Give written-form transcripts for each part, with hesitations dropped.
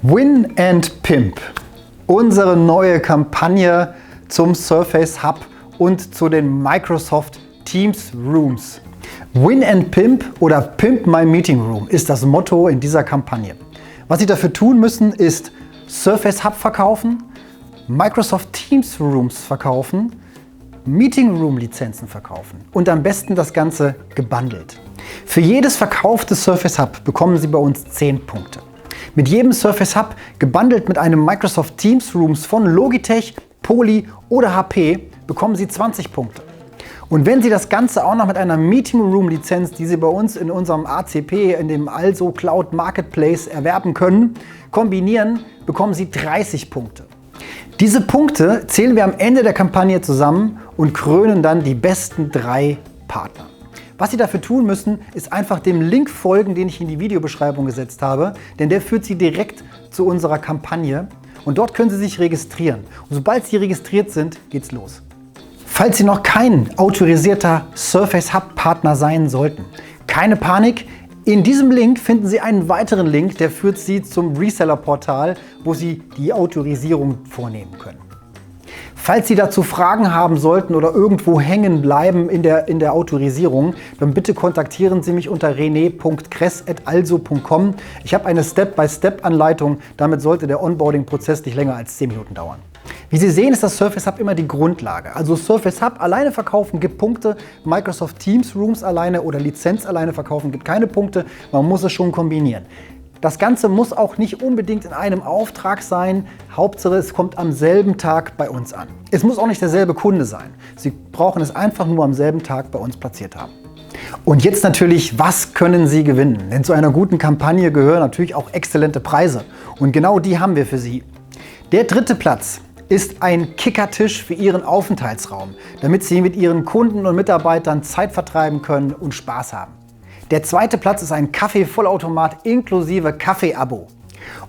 Win and Pimp, unsere neue Kampagne zum Surface Hub und zu den Microsoft Teams Rooms. Win and Pimp oder Pimp My Meeting Room ist das Motto in dieser Kampagne. Was Sie dafür tun müssen, ist Surface Hub verkaufen, Microsoft Teams Rooms verkaufen, Meeting Room Lizenzen verkaufen und am besten das Ganze gebundelt. Für jedes verkaufte Surface Hub bekommen Sie bei uns 10 Punkte. Mit jedem Surface Hub gebundelt mit einem Microsoft Teams Rooms von Logitech, Poly oder HP bekommen Sie 20 Punkte. Und wenn Sie das Ganze auch noch mit einer Meeting Room Lizenz, die Sie bei uns in unserem ACP, in dem Also Cloud Marketplace erwerben können, kombinieren, bekommen Sie 30 Punkte. Diese Punkte zählen wir am Ende der Kampagne zusammen und krönen dann die besten 3 Partner. Was Sie dafür tun müssen, ist einfach dem Link folgen, den ich in die Videobeschreibung gesetzt habe, denn der führt Sie direkt zu unserer Kampagne und dort können Sie sich registrieren. Und sobald Sie registriert sind, geht's los. Falls Sie noch kein autorisierter Surface Hub Partner sein sollten, keine Panik. In diesem Link finden Sie einen weiteren Link, der führt Sie zum Reseller-Portal, wo Sie die Autorisierung vornehmen können. Falls Sie dazu Fragen haben sollten oder irgendwo hängen bleiben in der Autorisierung, dann bitte kontaktieren Sie mich unter rene.kress@also.com. Ich habe eine Step-by-Step-Anleitung, damit sollte der Onboarding-Prozess nicht länger als 10 Minuten dauern. Wie Sie sehen, ist das Surface Hub immer die Grundlage. Also Surface Hub alleine verkaufen gibt Punkte, Microsoft Teams Rooms alleine oder Lizenz alleine verkaufen gibt keine Punkte, man muss es schon kombinieren. Das Ganze muss auch nicht unbedingt in einem Auftrag sein. Hauptsache, es kommt am selben Tag bei uns an. Es muss auch nicht derselbe Kunde sein. Sie brauchen es einfach nur am selben Tag bei uns platziert haben. Und jetzt natürlich, was können Sie gewinnen? Denn zu einer guten Kampagne gehören natürlich auch exzellente Preise. Und genau die haben wir für Sie. Der 3. Platz ist ein Kickertisch für Ihren Aufenthaltsraum, damit Sie mit Ihren Kunden und Mitarbeitern Zeit vertreiben können und Spaß haben. Der 2. Platz ist ein Kaffee-Vollautomat inklusive Kaffee-Abo.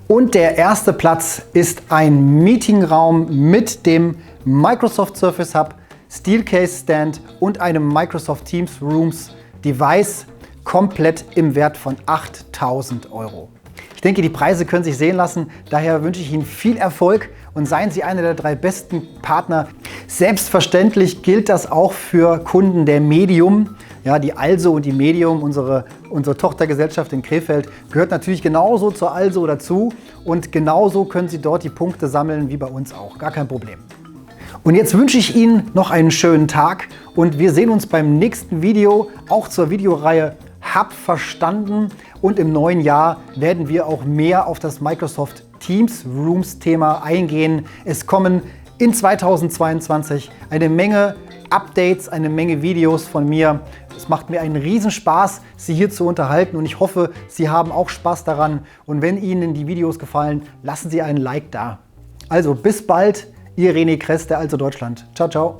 Und der 1. Platz ist ein Meetingraum mit dem Microsoft Surface Hub, Steelcase Stand und einem Microsoft Teams Rooms Device, komplett im Wert von 8.000 €. Ich denke, die Preise können sich sehen lassen. Daher wünsche ich Ihnen viel Erfolg und seien Sie einer der 3 besten Partner. Selbstverständlich gilt das auch für Kunden der Medium. Ja, die Also und die Medium, unsere Tochtergesellschaft in Krefeld, gehört natürlich genauso zur Also dazu. Und genauso können Sie dort die Punkte sammeln wie bei uns auch. Gar kein Problem. Und jetzt wünsche ich Ihnen noch einen schönen Tag und wir sehen uns beim nächsten Video, auch zur Videoreihe Hub verstanden. Und im neuen Jahr werden wir auch mehr auf das Microsoft Teams Rooms Thema eingehen. Es kommen in 2022 eine Menge Updates, eine Menge Videos von mir. Es macht mir einen Riesenspaß, Sie hier zu unterhalten und ich hoffe, Sie haben auch Spaß daran. Und wenn Ihnen die Videos gefallen, lassen Sie einen Like da. Also bis bald, Ihr René Kress, der Also Deutschland. Ciao, ciao.